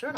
Sure.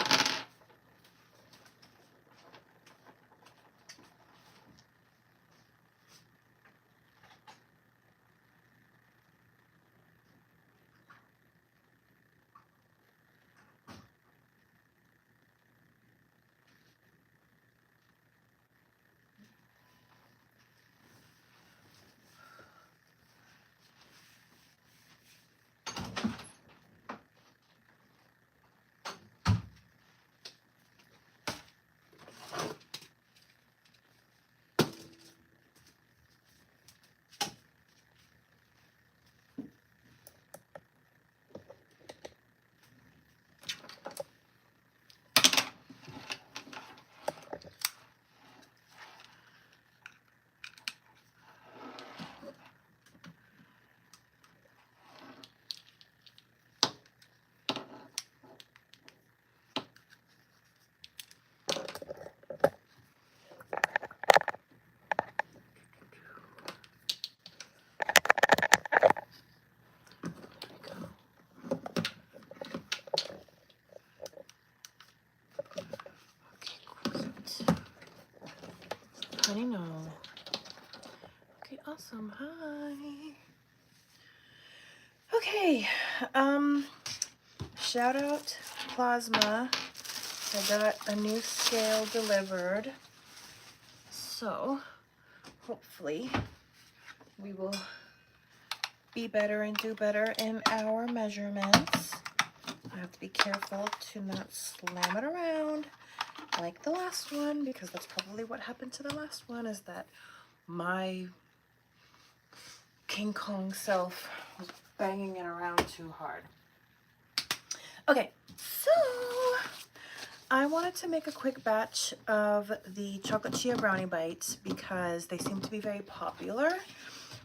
Honey, no. Okay, awesome. Hi. Okay. Shout out Plasma. I got a new scale delivered. So, hopefully, we will be better and do better in our measurements. I have to be careful to not slam it around like the last one, because that's probably what happened to the last one, is that my King Kong self was banging it around too hard. Okay, so I wanted to make a quick batch of the chocolate chia brownie bites because they seem to be very popular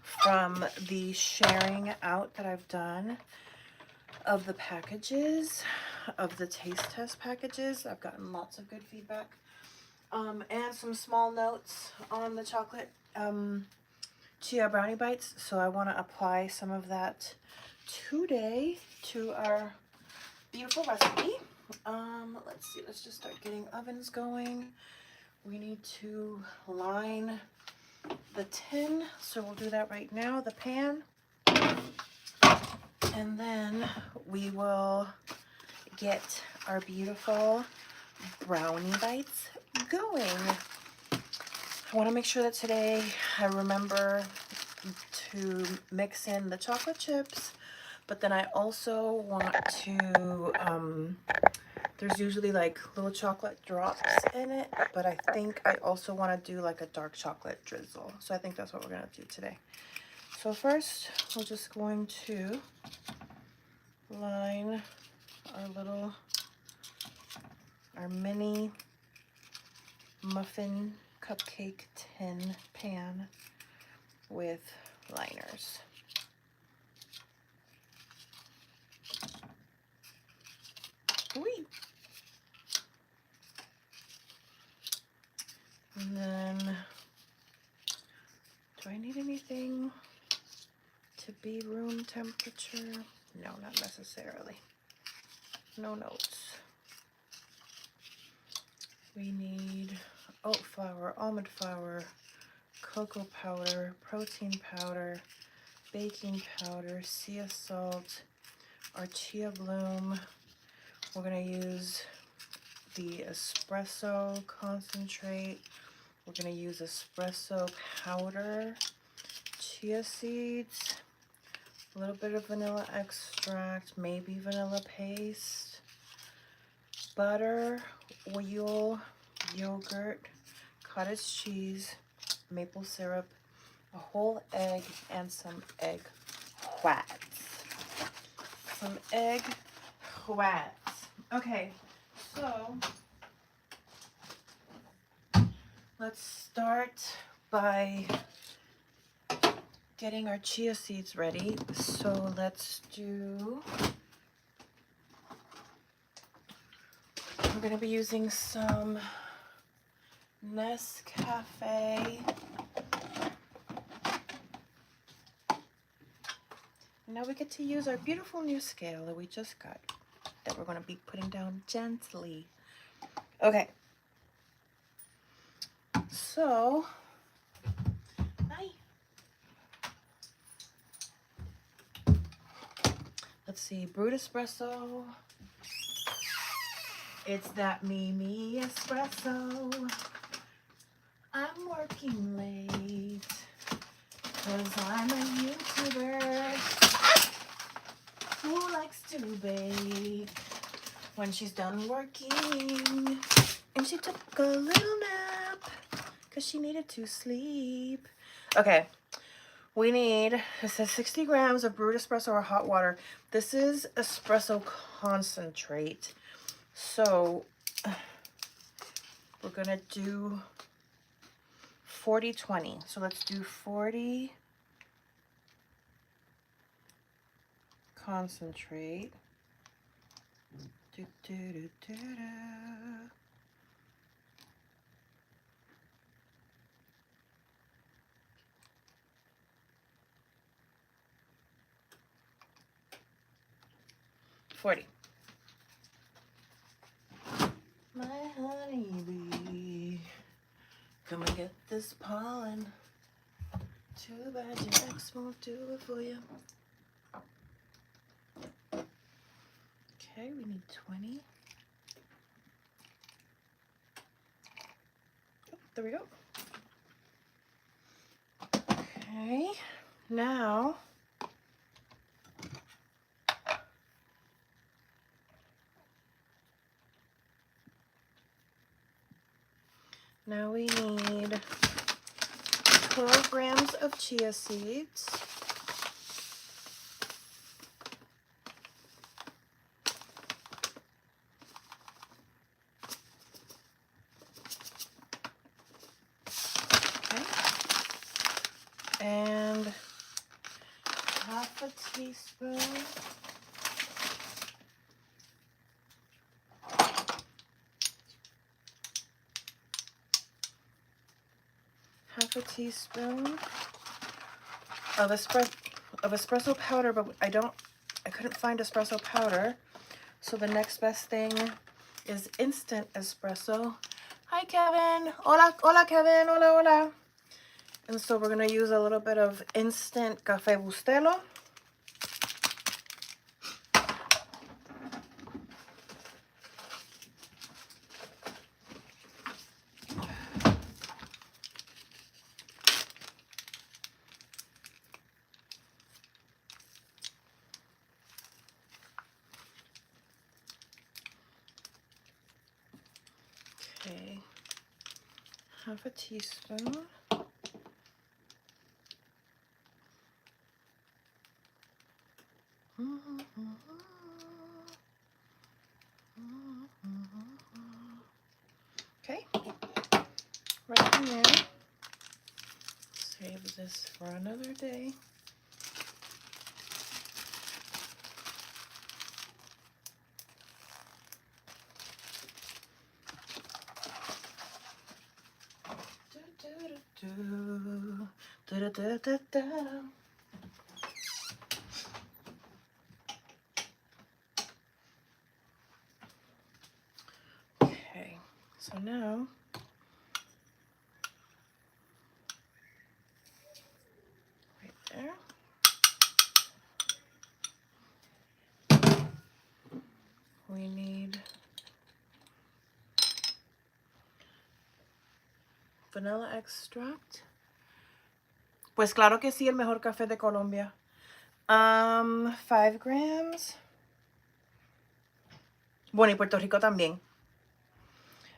from the sharing out that I've done of the packages, of the taste test packages. I've gotten lots of good feedback, and some small notes on the chocolate chia brownie bites. So I want to apply some of that today to our beautiful recipe. Let's see, let's just start getting ovens going. We need to line the tin, so we'll do that right now, the pan. And then we will get our beautiful brownie bites going. I want to make sure that today I remember to mix in the chocolate chips, but then I also want to, there's usually like little chocolate drops in it, but I think I also want to do like a dark chocolate drizzle. So I think that's what we're going to do today. So first, we're just going to line our mini muffin cupcake tin pan with liners. Whee! And then, do I need anything to be room temperature? No, not necessarily. No notes. We need oat flour, almond flour, cocoa powder, protein powder, baking powder, sea salt, our chia bloom. We're going to use the espresso concentrate. We're going to use espresso powder, chia seeds, a little bit of vanilla extract, maybe vanilla paste, butter, oil, yogurt, cottage cheese, maple syrup, a whole egg, and some egg whites. Some egg whites. Okay, so let's start by getting our chia seeds ready. So let's do, we're going to be using some Nescafe. Now we get to use our beautiful new scale that we just got. that we're going to be putting down gently. Okay. So, let's see, brewed espresso. It's that MeMeCherry. I'm working late because I'm a YouTuber who likes to bake when she's done working. And she took a little nap because she needed to sleep. Okay, we need, it says 60 grams of brewed espresso or hot water. This is espresso concentrate. So we're gonna do 40-20. So let's do 40 concentrate. Do, do, do, do, do. My honeybee, come and get this pollen. Too bad your ex won't do it for you. Okay, we need 20. Oh, there we go. Okay, now we need 12 grams of chia seeds. Okay. And half a teaspoon of espresso powder, but I couldn't find espresso powder. So the next best thing is instant espresso. Hi Kevin. Hola, hola Kevin. Hola, hola. And so we're gonna use a little bit of instant Café Bustelo. Okay, half a teaspoon. Okay, right in there. Save this for another day. Okay, so now right there. We need vanilla extract. Pues claro que sí, el mejor café de Colombia. 5 grams. Bueno, y Puerto Rico también.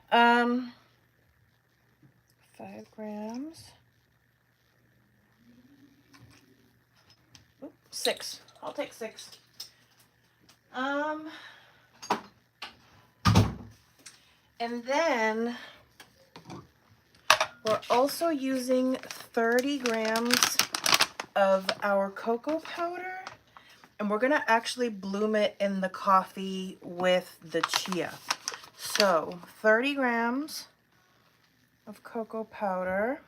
5 grams. Oops, 6. I'll take 6. And then we're also using 30 grams of our cocoa powder, and we're gonna actually bloom it in the coffee with the chia. So 30 grams of cocoa powder.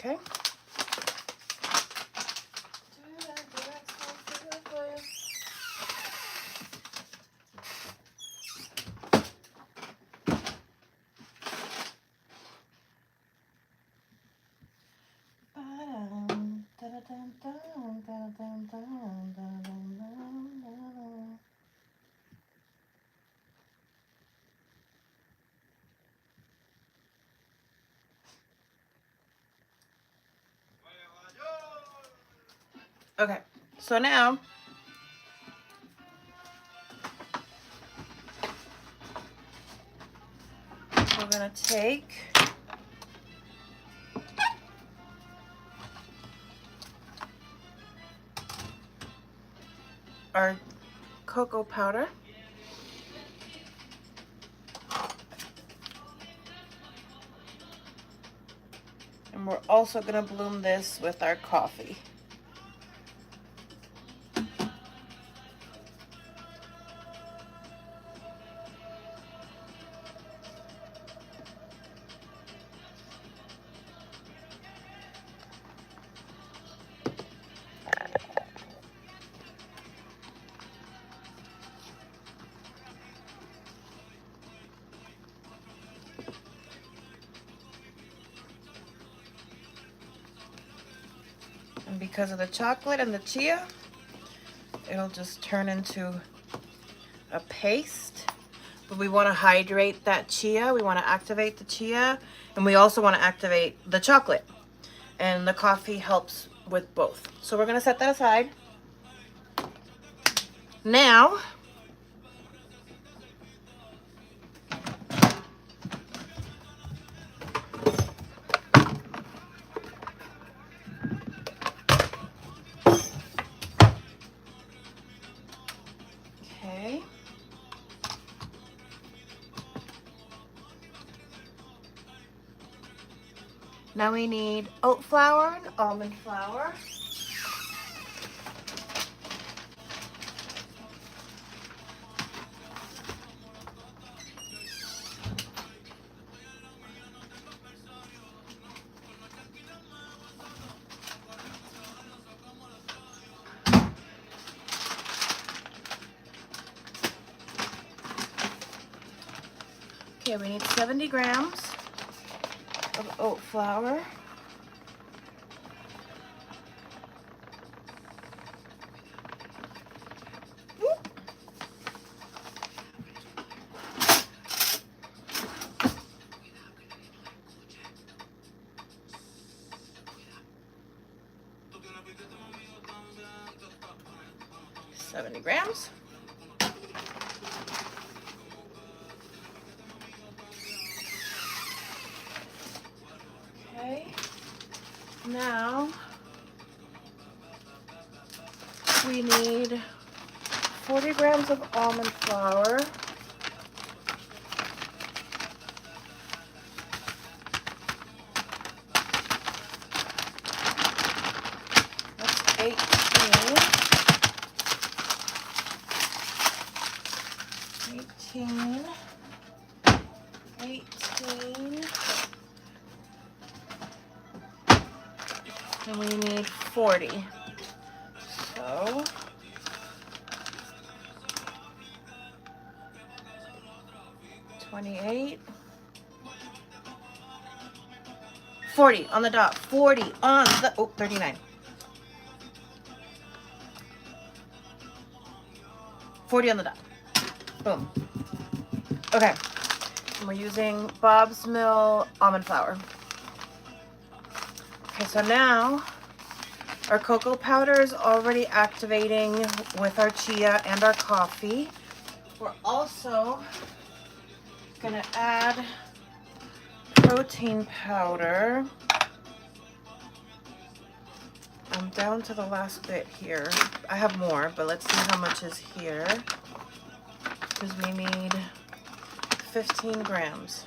Okay. Okay, so now we're gonna take our cocoa powder, and we're also gonna bloom this with our coffee. And because of the chocolate and the chia, it'll just turn into a paste. But we want to hydrate that chia. We want to activate the chia, and we also want to activate the chocolate. And the coffee helps with both. So we're going to set that aside. Now, okay. Now we need oat flour and almond flour. Okay, we need 70 grams of oat flour. Whoop. 70 grams. Okay, now we need 40 grams of almond flour. That's 18. 18. And we need 40. So 28. 40 on the dot. 40 on the, oh, 39. 40 on the dot. Boom. Okay. And we're using Bob's Mill almond flour. Okay, so now our cocoa powder is already activating with our chia and our coffee. We're also gonna add protein powder. I'm down to the last bit here. I have more, but let's see how much is here. Because we need 15 grams.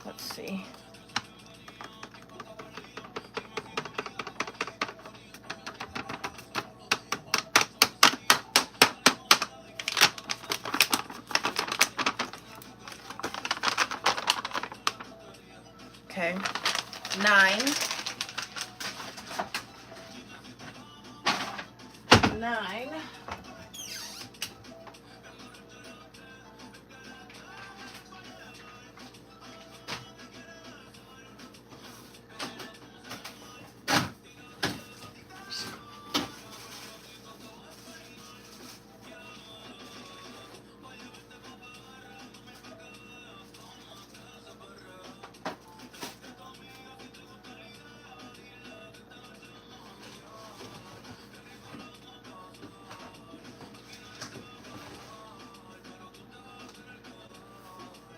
Let's see. Okay, 9. 9.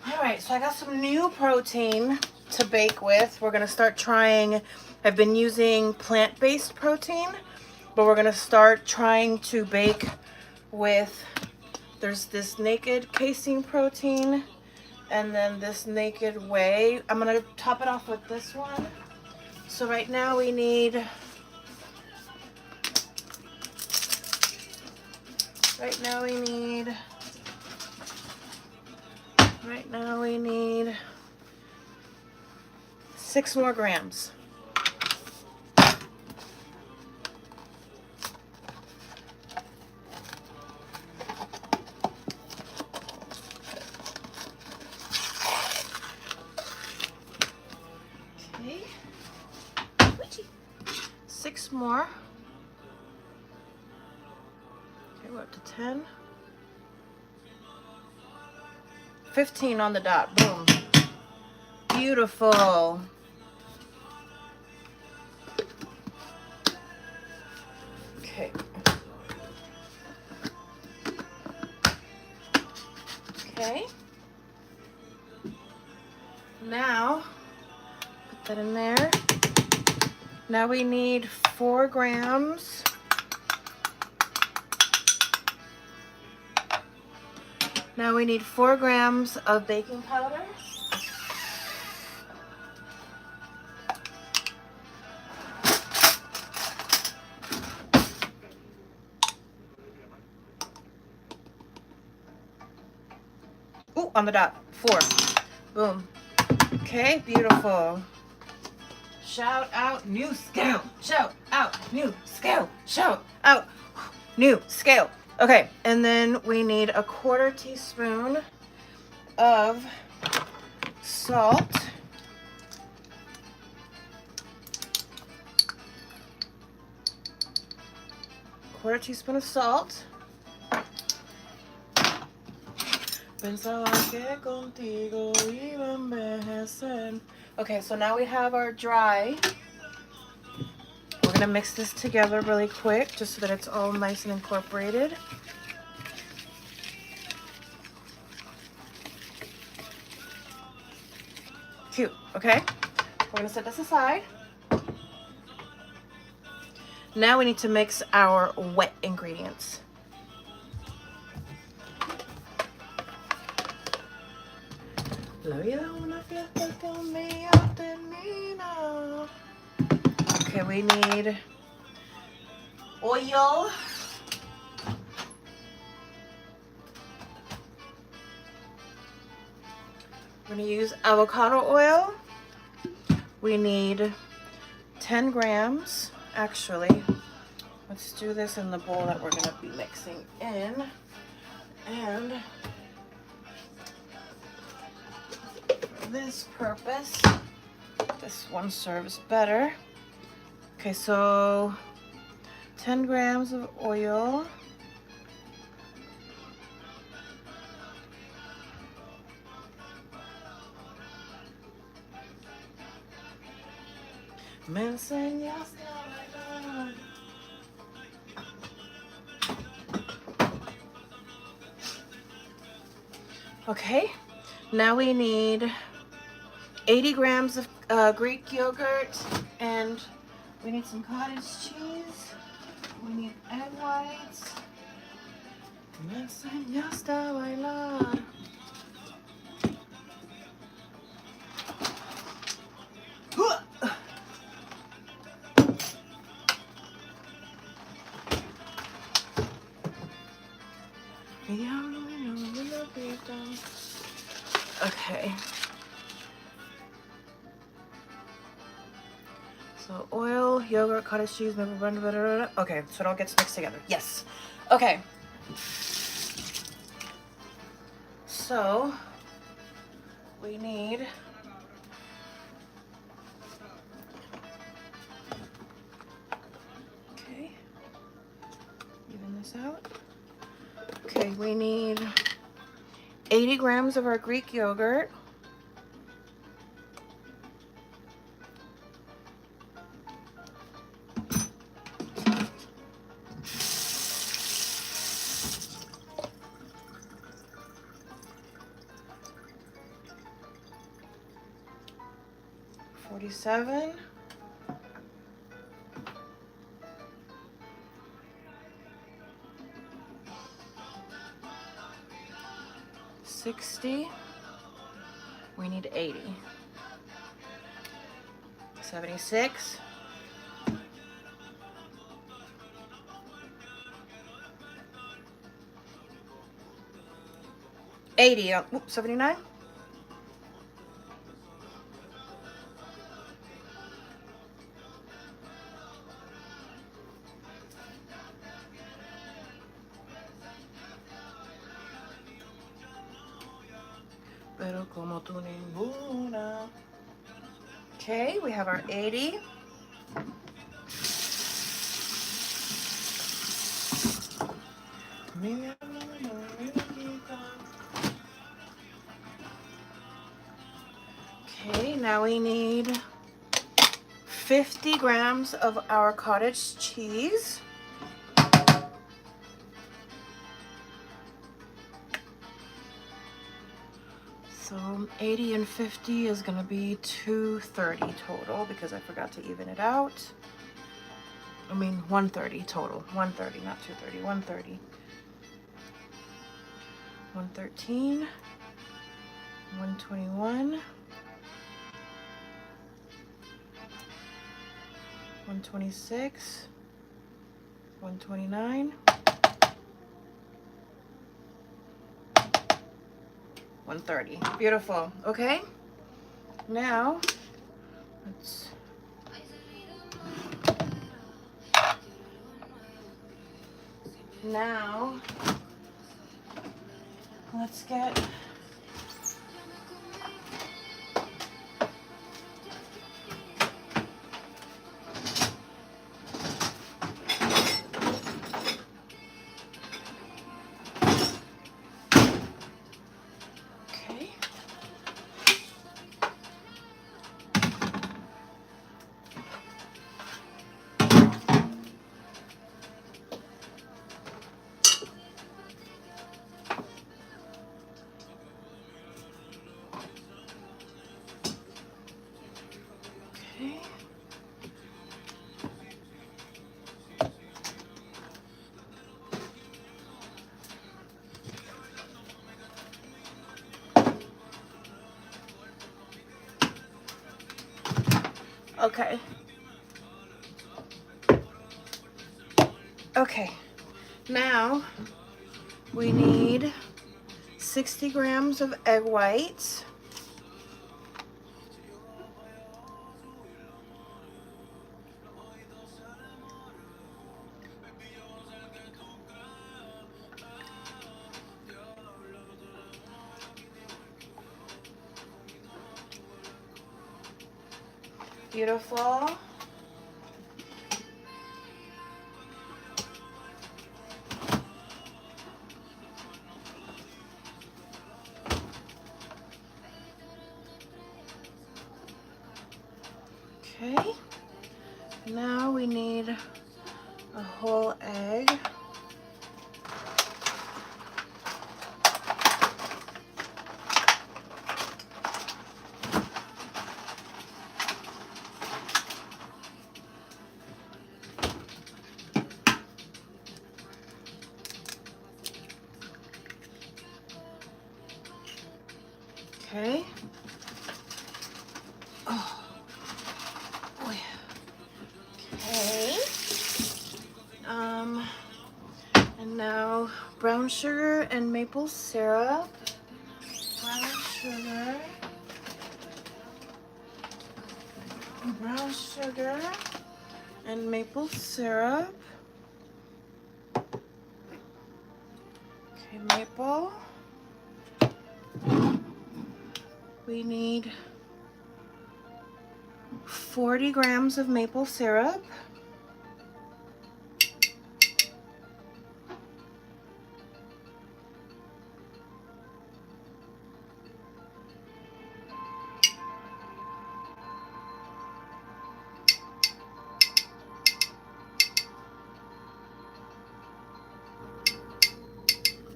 Alright, so I got some new protein to bake with. We're going to start trying, I've been using plant-based protein, but we're going to start trying to bake with, there's this naked casein protein, and then this naked whey. I'm going to top it off with this one. So right now we need, right now we need 6 more grams. Okay. 6 more. Okay, we're up to 10. 15 on the dot. Boom. Beautiful. Okay. Okay. Now, put that in there. Now we need 4 grams. Now we need 4 grams of baking powder. Ooh, on the dot. 4. Boom. Okay, beautiful. Shout out new scale. Shout out new scale. Shout out new scale. Okay, and then we need a 1/4 teaspoon of salt. 1/4 teaspoon of salt. Pensaba que contigo iba a envejecer. Okay, so now we have our dry. We're gonna mix this together really quick just so that it's all nice and incorporated. Cute, okay? We're gonna set this aside. Now we need to mix our wet ingredients. La vida una fiesta que un día termina. Okay, we need oil. We're gonna use avocado oil. We need 10 grams. Actually, let's do this in the bowl that we're gonna be mixing in. And for this purpose, this one serves better. Okay, so 10 grams of oil. Me enseñaste a bailar. Okay, now we need 80 grams of Greek yogurt, and we need some cottage cheese. We need egg whites. Me enseñaste a bailar. Okay. So oil, yogurt, cottage cheese, maple blend, blah, blah, blah. Okay, so it all gets mixed together. Yes. Okay. So we need even this out. Okay, we need 80 grams of our Greek yogurt. $47. 60. We need 80. 76. 80. 79. Pero como tú ninguna. Okay, we have our 80. Okay, now we need 50 grams of our cottage cheese. So 80 and 50 is going to be 230 total because I forgot to even it out. I mean 130 total. 130, not 230. 130. 113. 121. 126. 129. 130. Beautiful. Okay. Now let's get okay. Okay. Now we need 60 grams of egg whites. Beautiful. Okay. Now we need a whole egg. Okay. Oh, boy. Okay. And now brown sugar and maple syrup. Brown sugar. brown sugar and maple syrup. Okay, maple. We need 40 grams of maple syrup.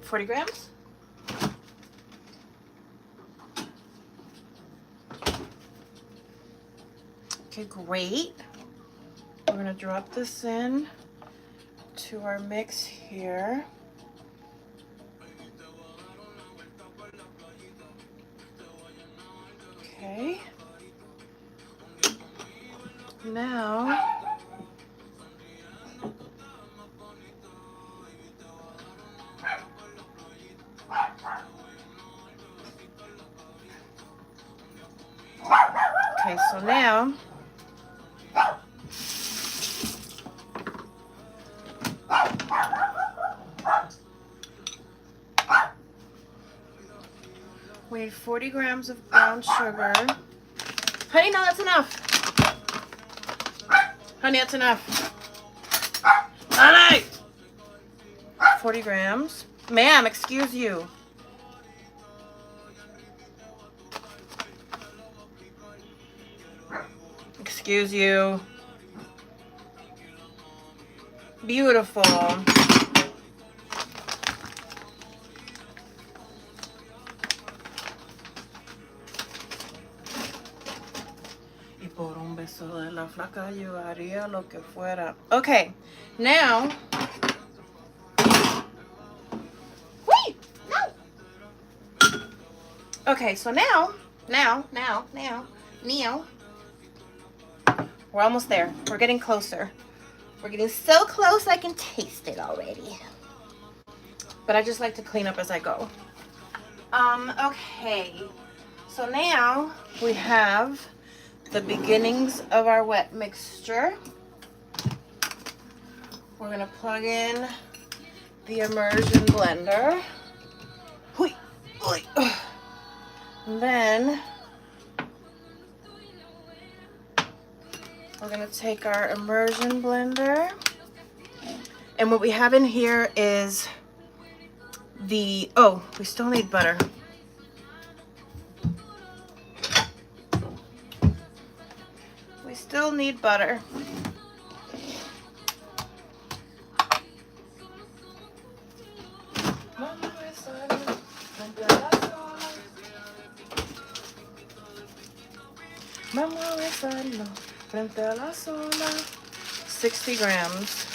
$40 grams. Okay, great. We're gonna drop this in to our mix here. Okay. Now, okay, so now we need 40 grams of brown sugar. Honey, no, that's enough. Honey, that's enough. Honey! 40 grams. Ma'am, excuse you. Excuse you. Beautiful. Y por un beso de la flaca yo haría lo que fuera. Okay, now. Wait, no. Okay, so now. We're almost there. We're getting closer. We're getting so close I can taste it already. But I just like to clean up as I go. Okay. So now we have the beginnings of our wet mixture. We're gonna plug in the immersion blender. And then we're gonna take our immersion blender, and what we have in here is the, oh, we still need butter. We still need butter. Vamos a besarlo frente a la sola. 60 grams.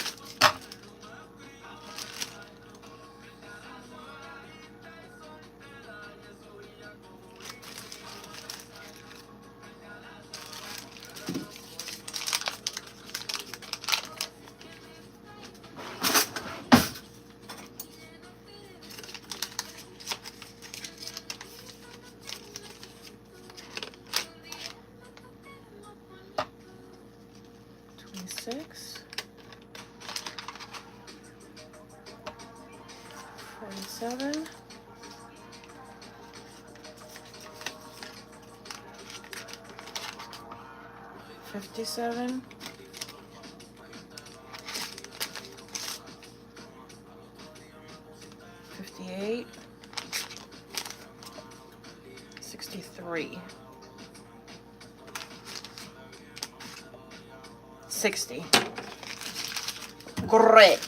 Six, 47, 57, 58, 63, 60. Great.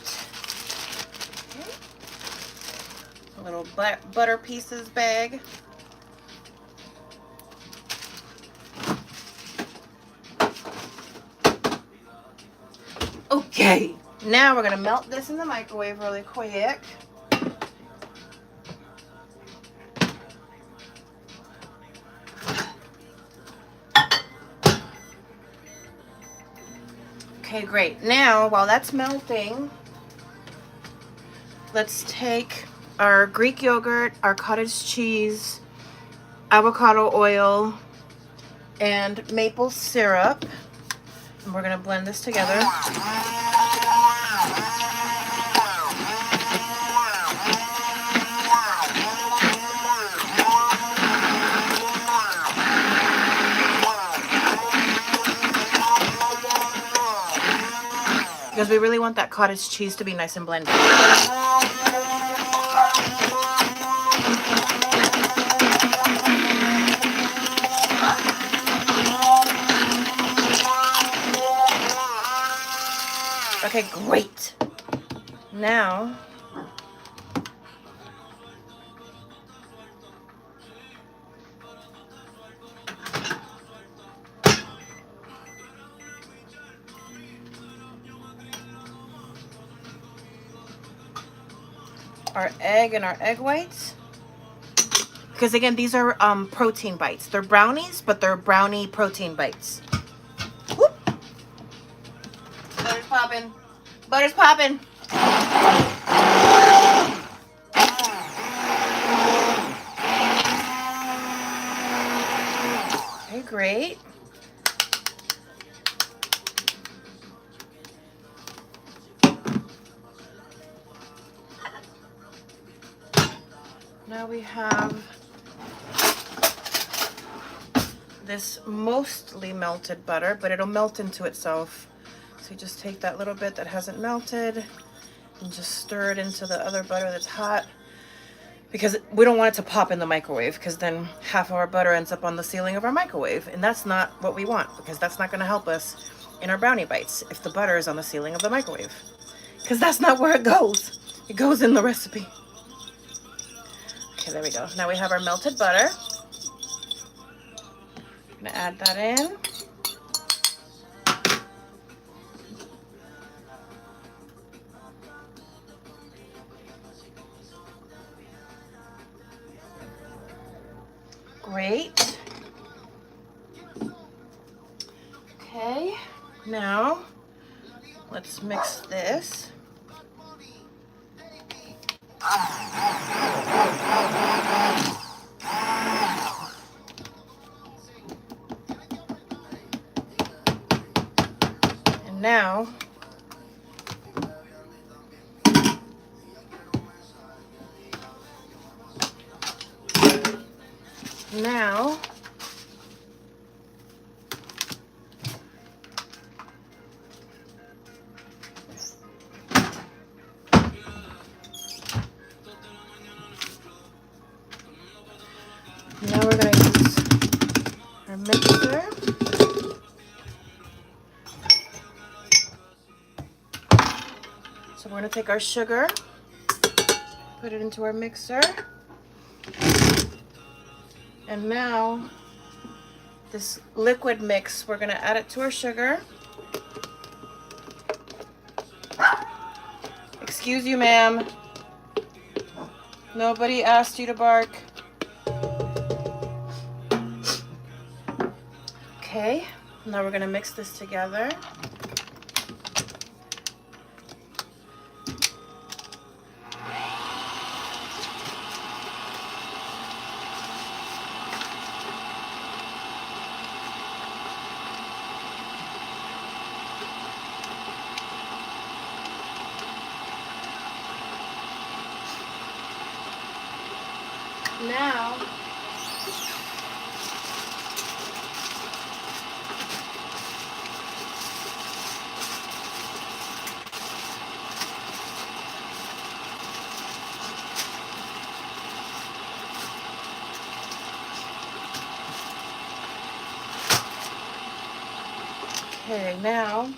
A little butter pieces bag. Okay, now we're gonna melt this in the microwave really quick. Okay, great. Now, while that's melting, let's take our Greek yogurt, our cottage cheese, avocado oil, and maple syrup. And we're gonna blend this together. Because we really want that cottage cheese to be nice and blended. Okay, great. Now, our egg and our egg whites. Because again, these are protein bites. They're brownies, but they're brownie protein bites. Whoop. Butter's popping. Butter's popping. Okay, great. Now we have this mostly melted butter, but it'll melt into itself. So you just take that little bit that hasn't melted and just stir it into the other butter that's hot, because we don't want it to pop in the microwave, because then half of our butter ends up on the ceiling of our microwave, and that's not what we want, because that's not going to help us in our brownie bites if the butter is on the ceiling of the microwave, because that's not where it goes. It goes in the recipe. Okay, there we go. Now we have our melted butter. I'm gonna add that in. Great. Okay, now let's mix this. And now we're going to use our mixer. So we're going to take our sugar, put it into our mixer. And now this liquid mix, we're going to add it to our sugar. Excuse you, ma'am. Nobody asked you to bark. Okay, now we're going to mix this together. Now, okay, now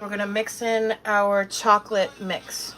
we're going to mix in our chocolate mix.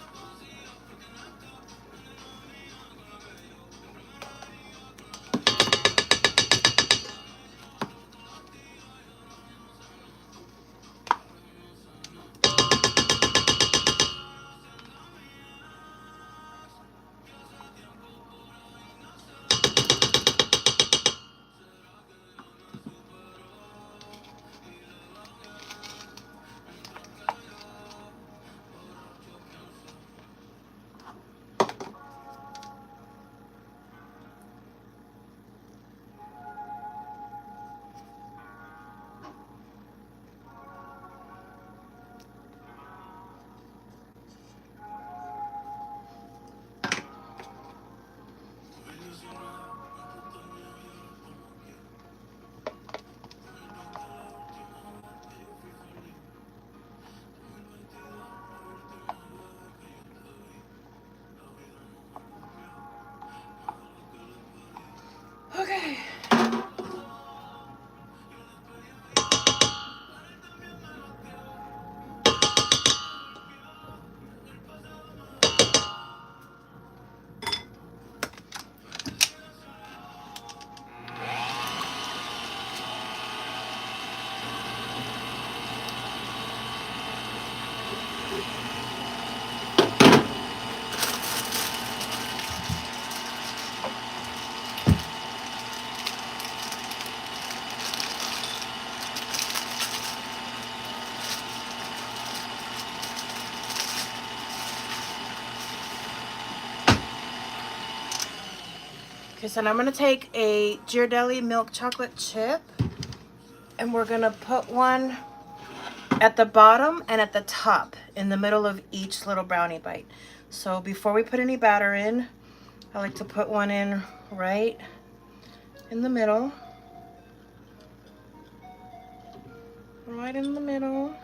Okay, so now I'm gonna take a Ghirardelli milk chocolate chip and we're gonna put one at the bottom and at the top in the middle of each little brownie bite. So before we put any batter in, I like to put one in right in the middle. Right in the middle.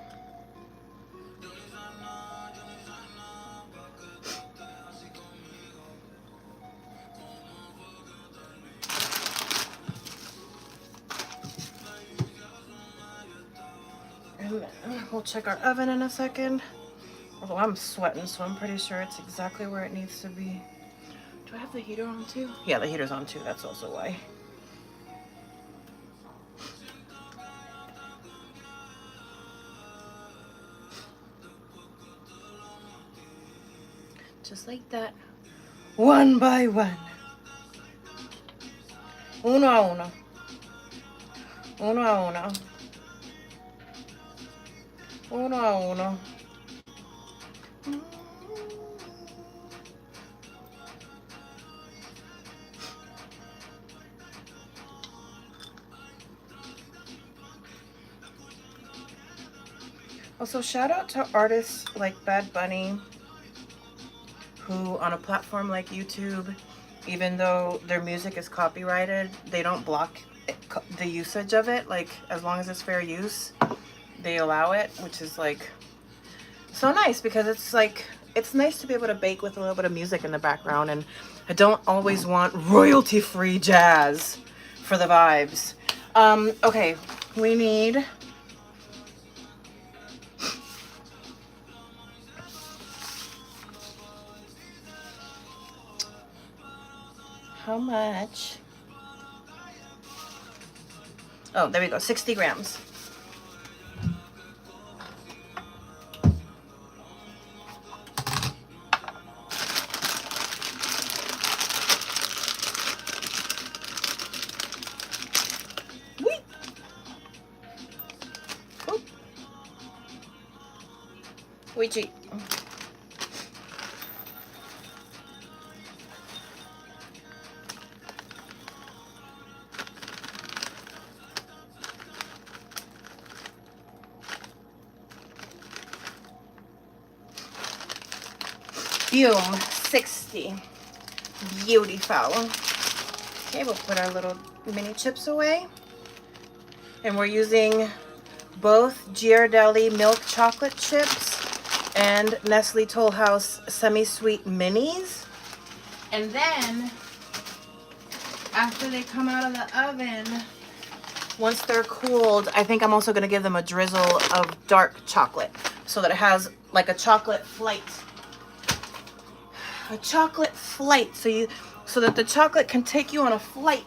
And then we'll check our oven in a second. Although I'm sweating, so I'm pretty sure it's exactly where it needs to be. Do I have the heater on too? Yeah, the heater's on too. That's also why. Just like that. One by one. Uno a uno. Uno a uno. Uno a uno. Also, shout out to artists like Bad Bunny, who on a platform like YouTube, even though their music is copyrighted, they don't block the usage of it. Like, as long as it's fair use, they allow it, which is like so nice, because it's like, it's nice to be able to bake with a little bit of music in the background, and I don't always want royalty-free jazz for the vibes. Okay, we need how much? Oh, there we go, 60 grams. Whee! Oop. Ouija. Boom, 60. Beautiful. Okay, we'll put our little mini chips away. And we're using both Ghirardelli milk chocolate chips and Nestle Toll House semi-sweet minis. And then, after they come out of the oven, once they're cooled, I think I'm also gonna give them a drizzle of dark chocolate so that it has like a chocolate flight. A chocolate flight, so that the chocolate can take you on a flight,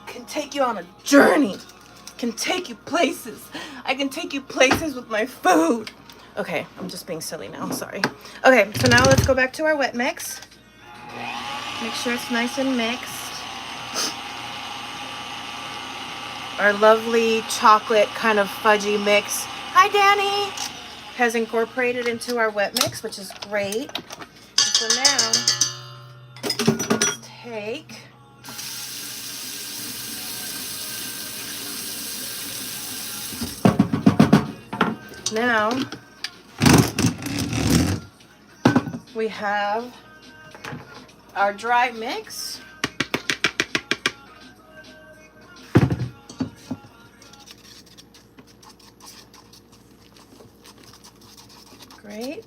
can take you on a journey, can take you places. I can take you places with my food. Okay, I'm just being silly now, sorry. Okay, so now let's go back to our wet mix. Make sure it's nice and mixed. Our lovely chocolate kind of fudgy mix, hi Danny, has incorporated into our wet mix, which is great. So now, let's take we have our dry mix. Great.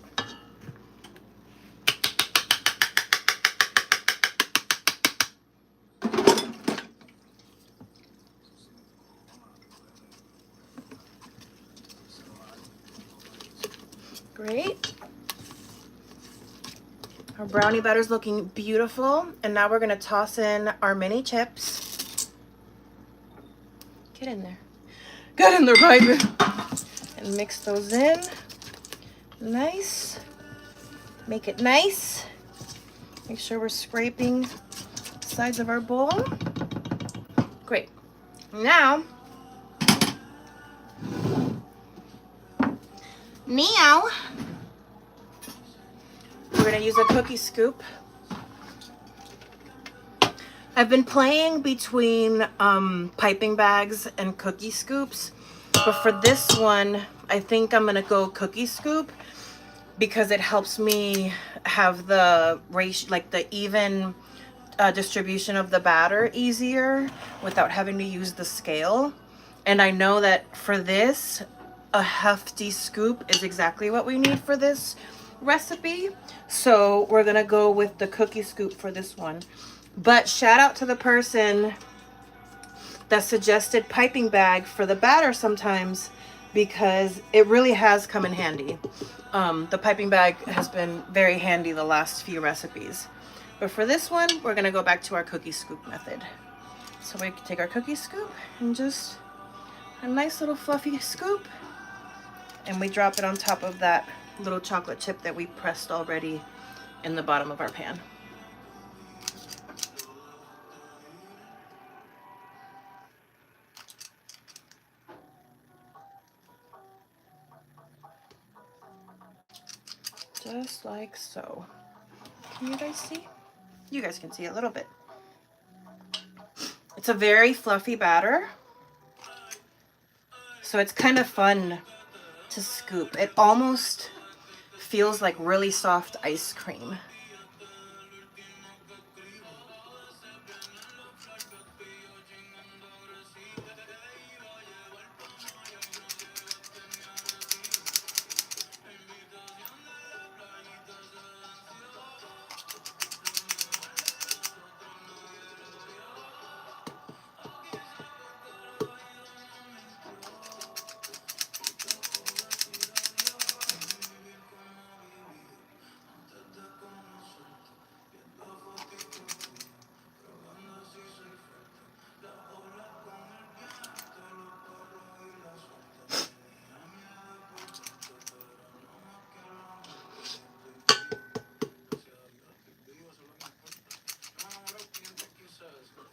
Great. Our brownie batter's looking beautiful. And now we're gonna toss in our mini chips. Get in there. Get in there, baby. And mix those in. Nice. Make it nice. Make sure we're scraping the sides of our bowl. Great. Now, we're gonna use a cookie scoop. I've been playing between piping bags and cookie scoops, but for this one, I think I'm gonna go cookie scoop because it helps me have the ratio, like the even distribution of the batter easier without having to use the scale. And I know that for this, a hefty scoop is exactly what we need for this recipe. So we're gonna go with the cookie scoop for this one. But shout out to the person that suggested piping bag for the batter sometimes, because it really has come in handy. The piping bag has been very handy the last few recipes. But for this one, we're gonna go back to our cookie scoop method. So we can take our cookie scoop and just a nice little fluffy scoop, and we drop it on top of that little chocolate chip that we pressed already in the bottom of our pan. Just like so. Can you guys see? You guys can see a little bit. It's a very fluffy batter, so it's kind of fun to scoop. It almost feels like really soft ice cream.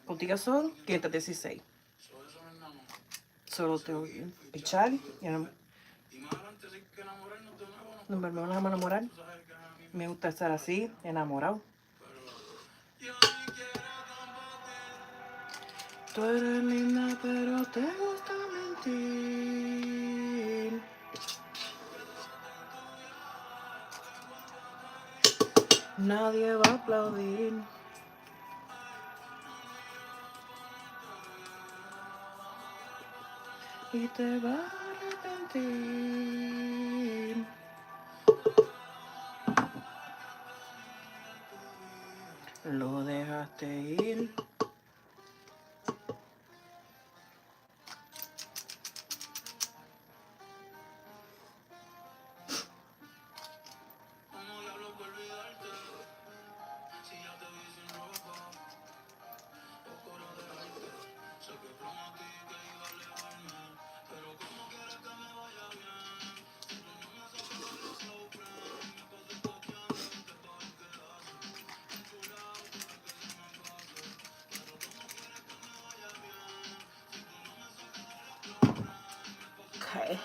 Contigo son 516. Solo tengo que pichar y no me van a enamorar. Me gusta estar así, enamorado. Tú eres linda, pero te gusta mentir. Nadie va a aplaudir. Y te va a arrepentir. Lo dejaste ir. Okay.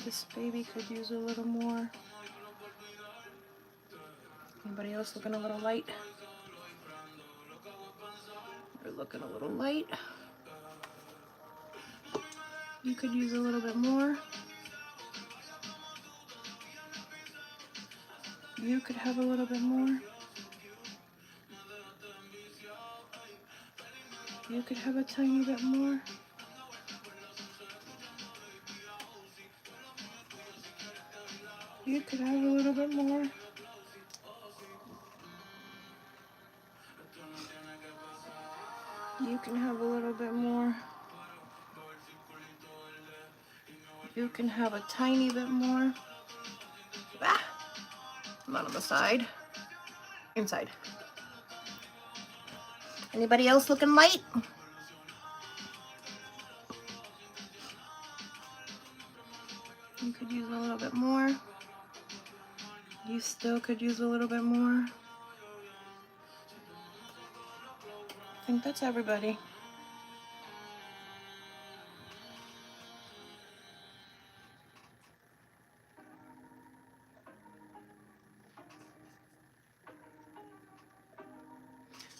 This baby could use a little more. Anybody else looking a little light? You're looking a little light. You could use a little bit more. You could have a little bit more. You could have a tiny bit more. You could have a little bit more. You can have a little bit more. You can have a tiny bit more. Ah, not on the side. Inside. Anybody else looking light? You could use a little bit more. You still could use a little bit more. I think that's everybody.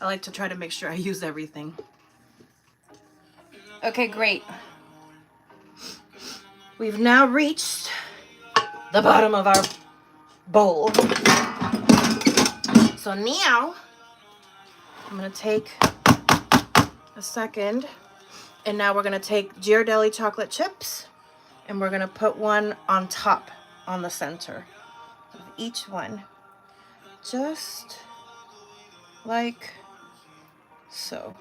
I like to try to make sure I use everything. Okay, great. We've now reached the bottom of our bowl. So now I'm gonna take a second, and now we're gonna take Ghirardelli chocolate chips, and we're gonna put one on top, on the center of each one, just like so.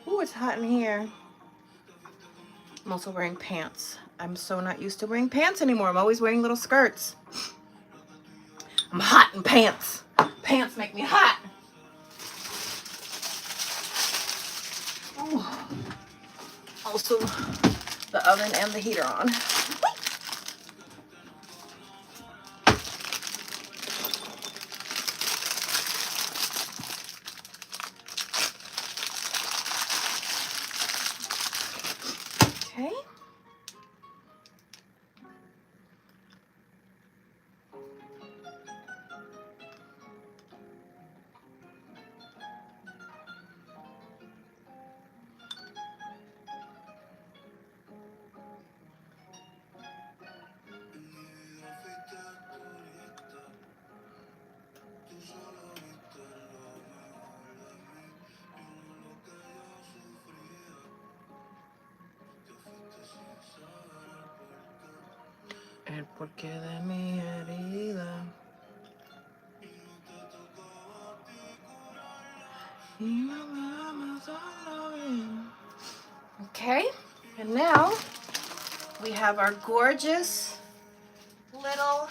Ooh, it's hot in here. I'm also wearing pants. I'm so not used to wearing pants anymore. I'm always wearing little skirts. I'm hot in pants. Pants make me hot. Ooh. Also, the oven and the heater on. Okay. El porqué de mi herida. Okay, and now we have our gorgeous little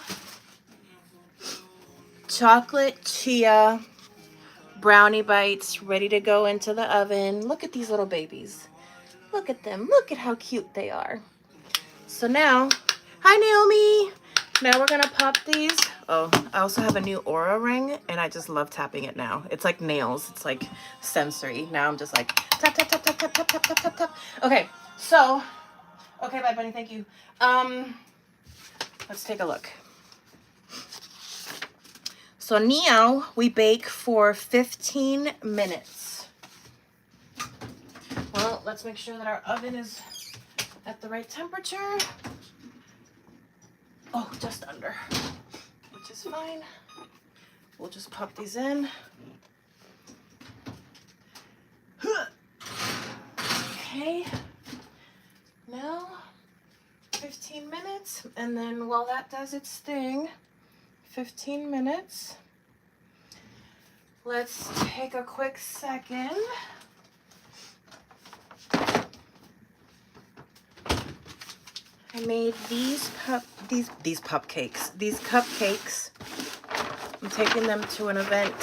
chocolate chia brownie bites ready to go into the oven. Look at these little babies. Look at them. Look at how cute they are. So now, hi Naomi. Now we're gonna pop these. Oh, I also have a new Aura ring and I just love tapping it now. It's like nails. It's like sensory. Now I'm just like tap, tap, tap, tap, tap, tap, tap, tap, tap, tap. Okay, so, okay, bye bunny, thank you. Let's take a look. So now we bake for 15 minutes. Well, let's make sure that our oven is at the right temperature. Oh, just under, which is fine. We'll just pop these in. Okay, now 15 minutes, and then while that does its thing, 15 minutes, let's take a quick second. I made these cupcakes. I'm taking them to an event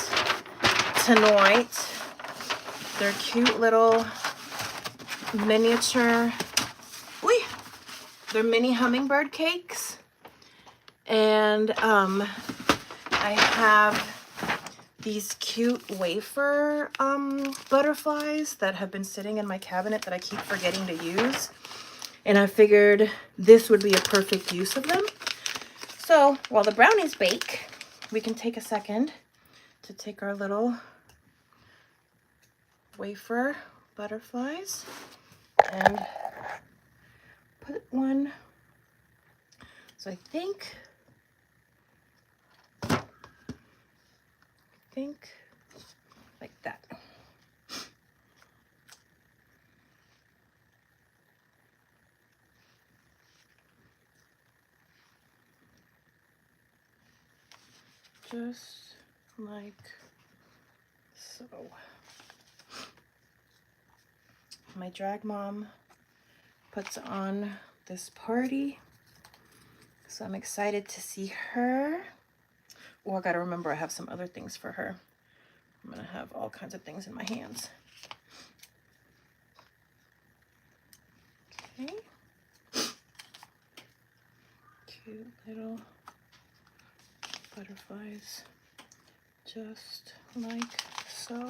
tonight. They're cute little miniature, they're mini hummingbird cakes. And I have these cute wafer butterflies that have been sitting in my cabinet that I keep forgetting to use. And I figured this would be a perfect use of them. So while the brownies bake, we can take a second to take our little wafer butterflies and put one. So I think like that. Just like so. My drag mom puts on this party, so I'm excited to see her. Oh, I gotta remember I have some other things for her. I'm gonna have all kinds of things in my hands. Okay. Cute little butterflies. just like so.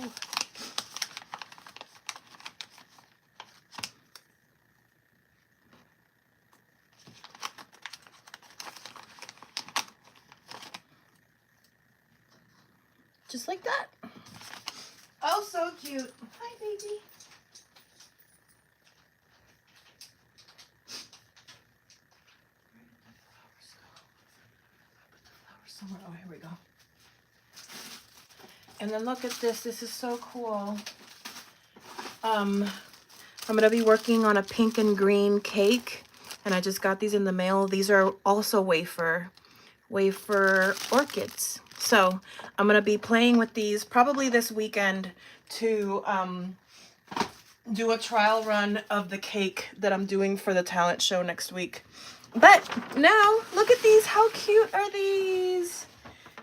Just like that. Oh, so cute. Hi, baby. Somewhere. Oh, here we go. And then look at this. This is so cool. I'm gonna be working on a pink and green cake, and I just got these in the mail. These are also wafer orchids. So I'm gonna be playing with these probably this weekend to do a trial run of the cake that I'm doing for the talent show next week. But now look at these. How cute are these?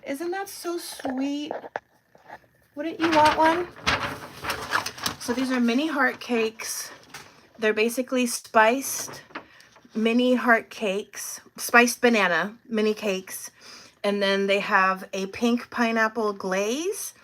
Isn't that so sweet? Wouldn't you want one? So these are mini heart cakes. They're basically spiced mini heart cakes, spiced banana mini cakes. And then they have a pink pineapple glaze,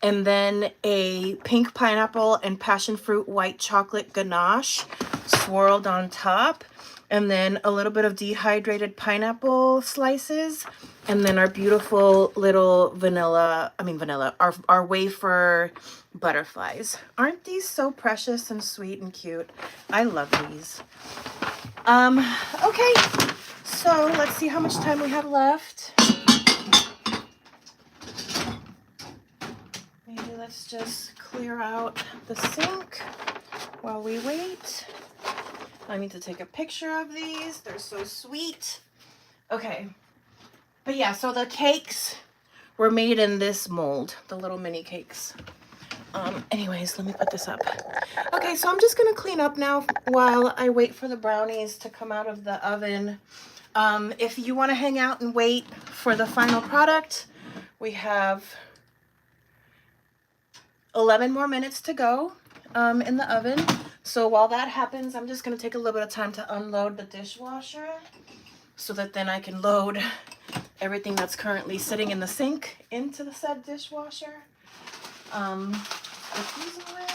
and then a pink pineapple and passion fruit white chocolate ganache swirled on top. And then a little bit of dehydrated pineapple slices. And then our beautiful little our wafer butterflies. Aren't these so precious and sweet and cute? I love these. Okay, so let's see how much time we have left. Maybe let's just clear out the sink while we wait. I need to take a picture of these. They're so sweet. Okay. But yeah, so the cakes were made in this mold, the little mini cakes. Anyways, let me put this up. Okay, so I'm just gonna clean up now while I wait for the brownies to come out of the oven. If you wanna hang out and wait for the final product, we have 11 more minutes to go in the oven. So while that happens, I'm just going to take a little bit of time to unload the dishwasher so that then I can load everything that's currently sitting in the sink into the said dishwasher. Put these away.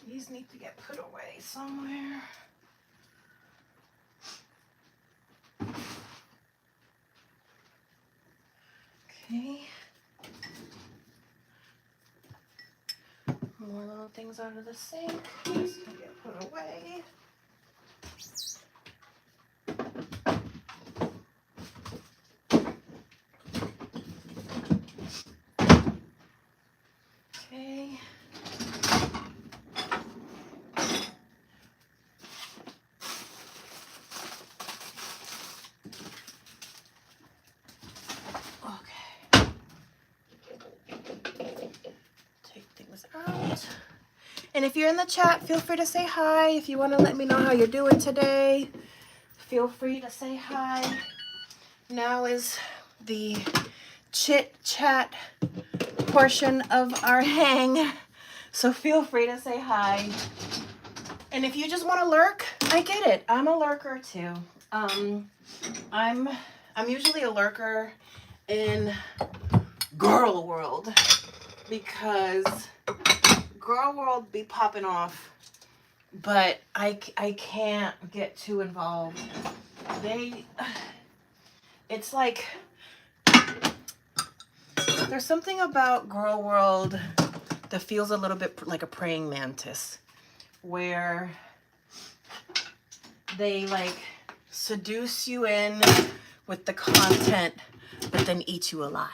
These need to get put away somewhere. Okay. More little things out of the sink. These can get put away. Okay. Out. And if you're in the chat, feel free to say hi. If you want to let me know how you're doing today, feel free to say hi. Now is the chit chat portion of our hang, so feel free to say hi. And if you just want to lurk, I get it. I'm a lurker too. I'm usually a lurker in girl world because girl world be popping off, but I can't get too involved. It's like there's something about girl world that feels a little bit like a praying mantis, where they like seduce you in with the content but then eat you alive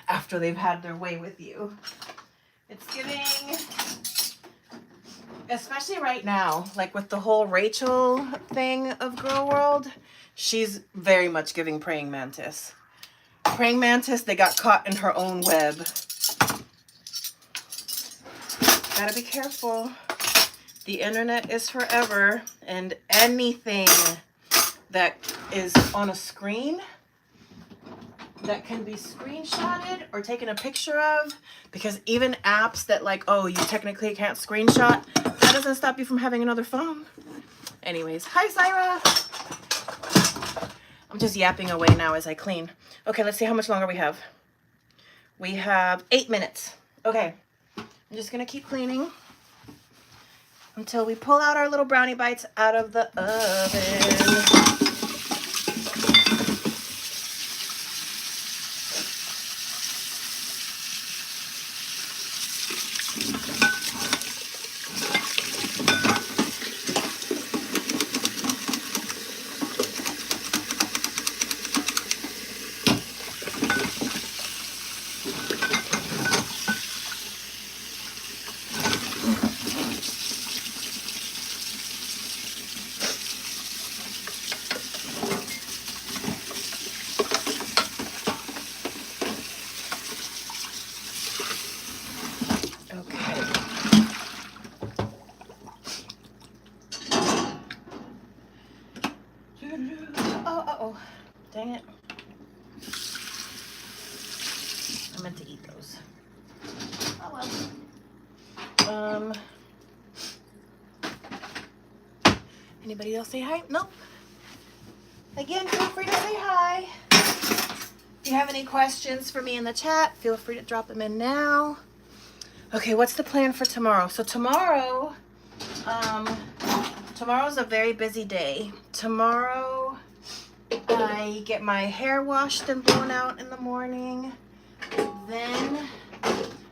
after they've had their way with you. It's giving, especially right now, like with the whole Rachel thing of Girl World, she's very much giving praying mantis. Praying mantis, they got caught in her own web. Gotta be careful. The internet is forever, and anything that is on a screen that can be screenshotted or taken a picture of, because even apps that like, oh, you technically can't screenshot, that doesn't stop you from having another phone. Anyways, hi Zyra. I'm just yapping away now as I clean. Okay, let's see how much longer we have. We have 8 minutes. Okay, I'm just gonna keep cleaning until we pull out our little brownie bites out of the oven. Oh, dang it. I meant to eat those. Oh well. Anybody else say hi? Nope. Again, feel free to say hi. If you have any questions for me in the chat, feel free to drop them in now. Okay, what's the plan for tomorrow? So tomorrow's a very busy day. Tomorrow, I get my hair washed and blown out in the morning. Then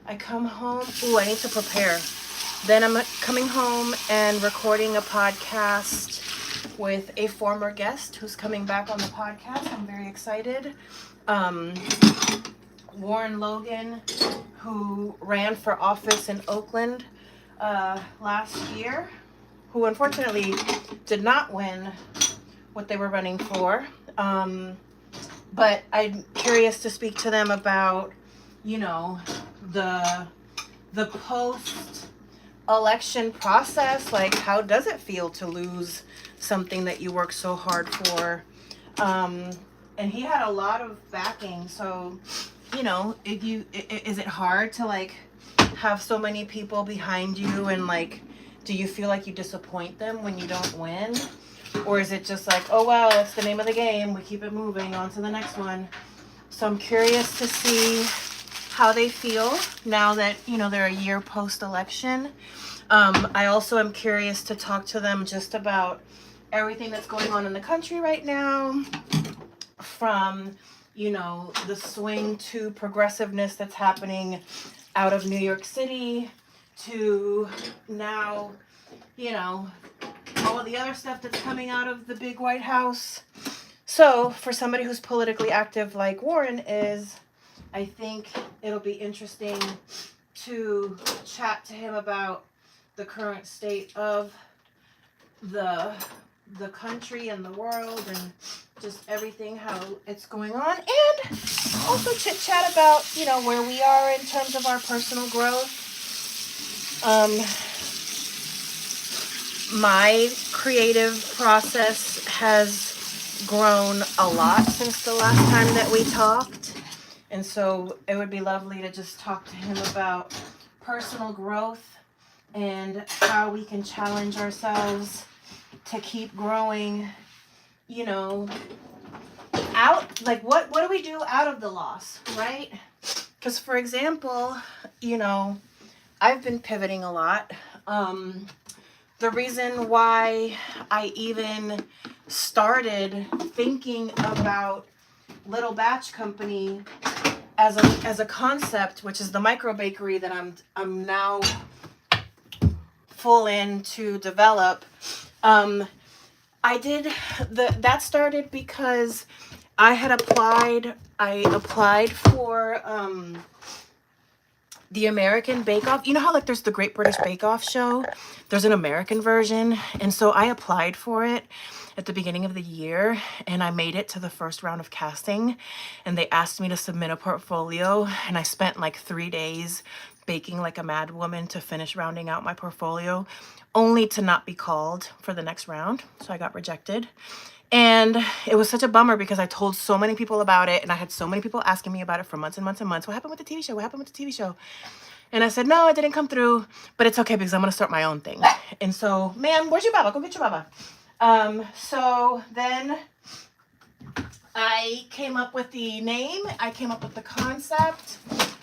I come home. Ooh, I need to prepare. Then I'm coming home and recording a podcast with a former guest who's coming back on the podcast. I'm very excited. Warren Logan, who ran for office in Oakland last year, who unfortunately did not win what they were running for. But I'm curious to speak to them about, you know, the post-election process. Like, how does it feel to lose something that you work so hard for? And he had a lot of backing. So, you know, is it hard to like have so many people behind you, and like, do you feel like you disappoint them when you don't win? Or is it just like, oh well, it's the name of the game, we keep it moving on to the next one? So I'm curious to see how they feel now that, you know, they're a year post-election. I also am curious to talk to them just about everything that's going on in the country right now, from, you know, the swing to progressiveness that's happening out of New York City, to now, you know, all of the other stuff that's coming out of the big White House. So for somebody who's politically active like Warren is, I think it'll be interesting to chat to him about the current state of the country and the world, and just everything, how it's going on, and also chit chat about, you know, where we are in terms of our personal growth. My creative process has grown a lot since the last time that we talked, and so it would be lovely to just talk to him about personal growth and how we can challenge ourselves to keep growing, you know, out, like what do we do out of the loss, right? Because for example, you know, I've been pivoting a lot. The reason why I even started thinking about Little Batch Company as a concept, which is the micro bakery that I'm now full in to develop. That started because I applied for the American Bake Off. You know how like there's the Great British Bake Off show? There's an American version. And so I applied for it at the beginning of the year, and I made it to the first round of casting, and they asked me to submit a portfolio, and I spent like 3 days baking like a mad woman to finish rounding out my portfolio, only to not be called for the next round. So I got rejected. And it was such a bummer because I told so many people about it, and I had so many people asking me about it for months and months and months. What happened with the TV show? What happened with the TV show? And I said, no, it didn't come through, but it's okay because I'm going to start my own thing. And so, man, where's your baba? Go get your baba. So then I came up with the name. I came up with the concept.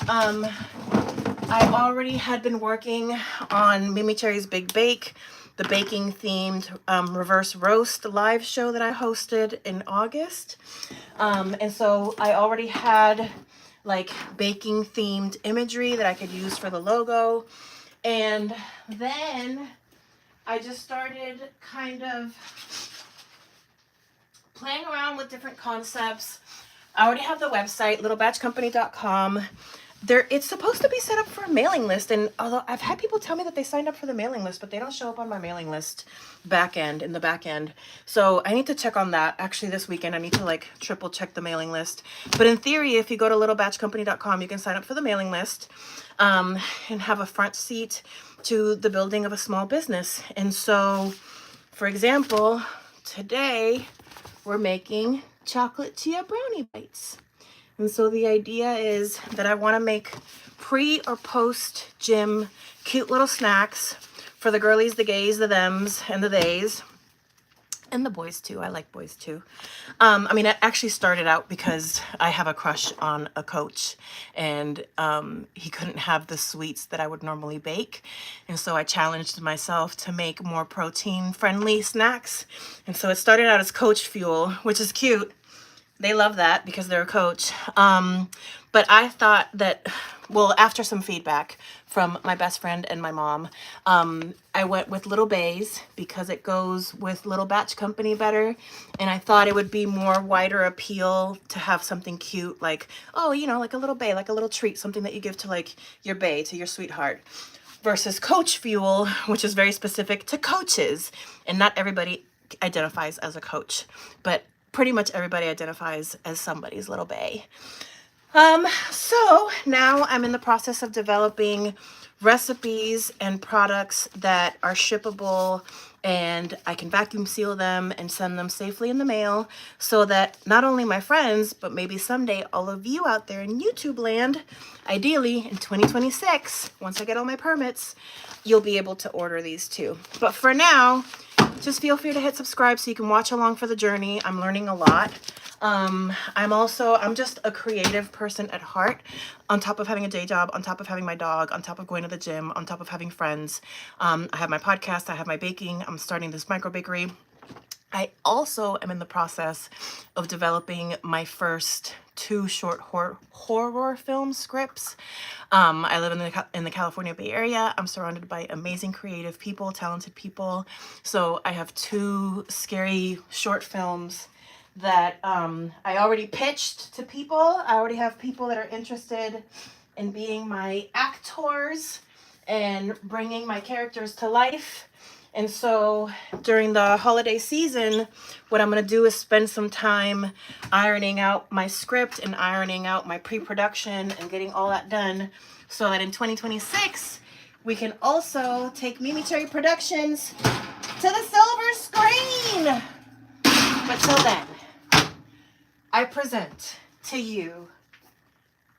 I already had been working on MeMeCherry's Big Bake, the baking themed reverse roast live show that I hosted in August. And so I already had like baking themed imagery that I could use for the logo. And then I just started kind of playing around with different concepts. I already have the website, littlebatchcompany.com. It's supposed to be set up for a mailing list, and although I've had people tell me that they signed up for the mailing list, but they don't show up on my mailing list in the back end. So I need to check on that. Actually, this weekend I need to like triple check the mailing list. But in theory, if you go to littlebatchcompany.com, you can sign up for the mailing list and have a front seat to the building of a small business. And so, for example, today we're making chocolate chia brownie bites. And so the idea is that I want to make pre or post gym cute little snacks for the girlies, the gays, the thems, and the theys. And the boys too. I like boys too. I mean, it actually started out because I have a crush on a coach, and he couldn't have the sweets that I would normally bake. And so I challenged myself to make more protein friendly snacks. And so it started out as coach fuel, which is cute. They love that because they're a coach. But I thought that, well, after some feedback from my best friend and my mom, I went with Little Bays because it goes with Little Batch Company better. And I thought it would be more wider appeal to have something cute like, oh, you know, like a little bay, like a little treat, something that you give to like your bae, to your sweetheart. Versus Coach Fuel, which is very specific to coaches. And not everybody identifies as a coach, but pretty much everybody identifies as somebody's little bae. So now I'm in the process of developing recipes and products that are shippable, and I can vacuum seal them and send them safely in the mail so that not only my friends, but maybe someday all of you out there in YouTube land, ideally in 2026, once I get all my permits, you'll be able to order these too. But for now, just feel free to hit subscribe so you can watch along for the journey. I'm learning a lot. I'm just a creative person at heart, on top of having a day job, on top of having my dog, on top of going to the gym, on top of having friends. I have my podcast, I have my baking, I'm starting this micro bakery. I also am in the process of developing my first 2 short horror film scripts. I live in the California Bay Area. I'm surrounded by amazing creative people, talented people. So I have 2 scary short films that I already pitched to people. I already have people that are interested in being my actors and bringing my characters to life. And so during the holiday season, what I'm going to do is spend some time ironing out my script and ironing out my pre-production and getting all that done so that in 2026, we can also take MeMeCherry Productions to the silver screen. But till then, I present to you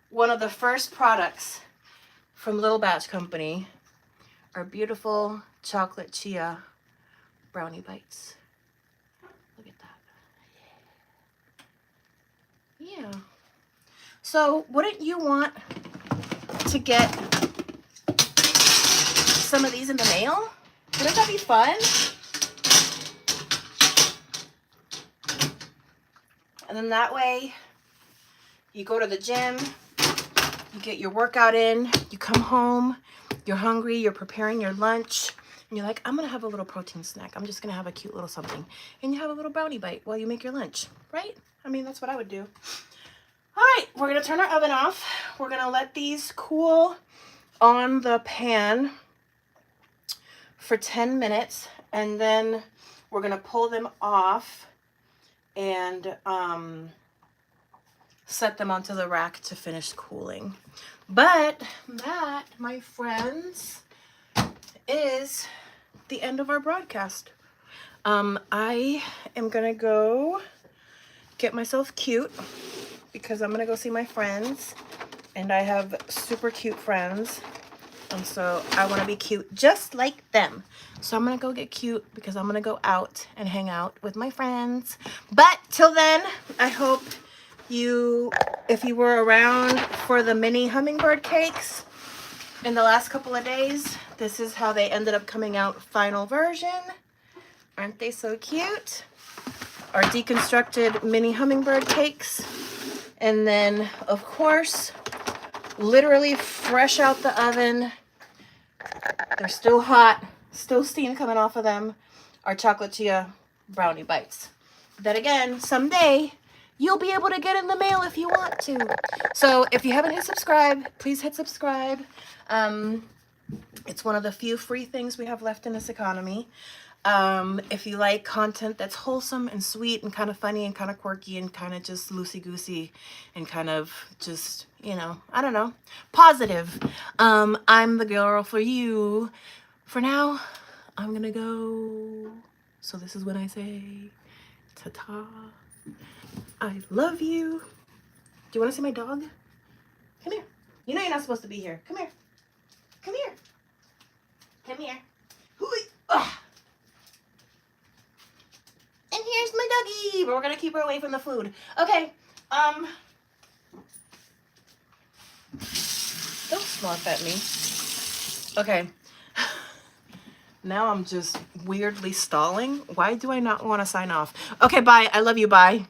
one of the first products from Little Batch Company, our beautiful chocolate chia brownie bites. Look at that. Yeah. So wouldn't you want to get some of these in the mail? Wouldn't that be fun? And then that way you go to the gym, you get your workout in, you come home, you're hungry, you're preparing your lunch, and you're like, I'm gonna have a little protein snack. I'm just gonna have a cute little something. And you have a little brownie bite while you make your lunch, right? I mean, that's what I would do. All right, we're gonna turn our oven off. We're gonna let these cool on the pan for 10 minutes, and then we're gonna pull them off and set them onto the rack to finish cooling. But that, my friends, is the end of our broadcast. I am gonna go get myself cute because I'm gonna go see my friends, and I have super cute friends, and so I want to be cute just like them. So I'm gonna go get cute because I'm gonna go out and hang out with my friends. But till then, I hope you, if you were around for the mini hummingbird cakes in the last couple of days, this is how they ended up coming out, final version. Aren't they so cute? Our deconstructed mini hummingbird cakes. And then, of course, literally fresh out the oven, they're still hot, still steam coming off of them, our chocolate chia brownie bites that, again, someday you'll be able to get in the mail if you want to. So if you haven't hit subscribe, please hit subscribe. It's one of the few free things we have left in this economy. If you like content that's wholesome and sweet and kind of funny and kind of quirky and kind of just loosey-goosey and kind of just, you know, I don't know, positive, I'm the girl for you. For now, I'm gonna go. So this is when I say ta-ta. I love you. Do you want to see my dog? Come here. You know you're not supposed to be here. Come here. Come here. Come here. Ugh. And here's my doggy, but we're gonna keep her away from the food. Okay, don't snarf at me. Okay, now I'm just weirdly stalling. Why do I not want to sign off? Okay, bye. I love you. Bye.